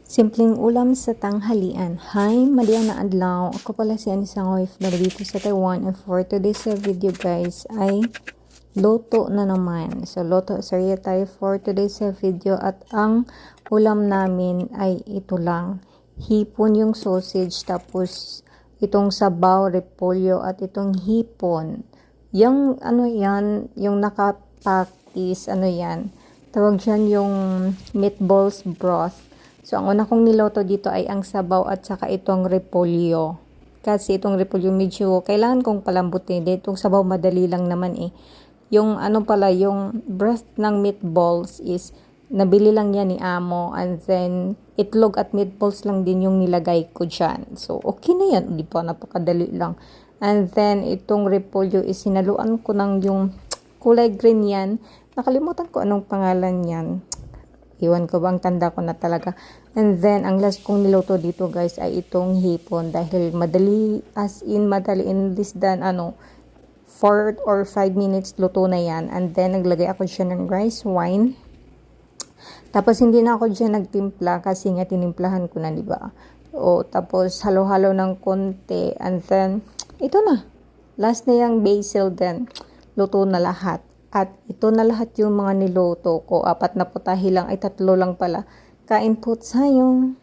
Simpleng ulam sa tanghalian. Hi, madiyang na adlaw. Ako pala si Anisang OFW dito sa Taiwan. And for today's video guys ay luto na naman. So luto sorry tayo for today's video at ang ulam namin ay ito lang. Hipon yung sausage tapos itong sabaw, repolyo at itong hipon. Yung ano yan, yung nakapack is ano yan. Tawag dyan yung meatballs broth. So, ang una kong niloto dito ay ang sabaw at saka itong repolyo. Kasi itong repolyo medyo kailangan kong palambutin. Itong sabaw madali lang naman eh. Yung ano pala, yung breast ng meatballs is nabili lang yan ni Amo. And then, itlog at meatballs lang din yung nilagay ko dyan. So, okay na yan. Di pa, napakadali lang. And then, itong repolyo is sinaluan ko ng yung kulay green yan. Nakalimutan ko anong pangalan yan. Iwan ko bang tanda ko na talaga. And then, ang last kong niluto dito guys ay itong hipon. Dahil madali, as in madali in less than 4 or 5 minutes luto na yan. And then, naglagay ako dyan ng rice wine. Tapos, hindi na ako dyan nagtimpla kasi nga tinimplahan ko na, diba? O, tapos, halo-halo ng konti. And then, ito na. Last na yung basil then. Luto na lahat. At ito na lahat yung mga niluto ko. 4 na putahe lang ay 3 lang pala. Kain po tayo.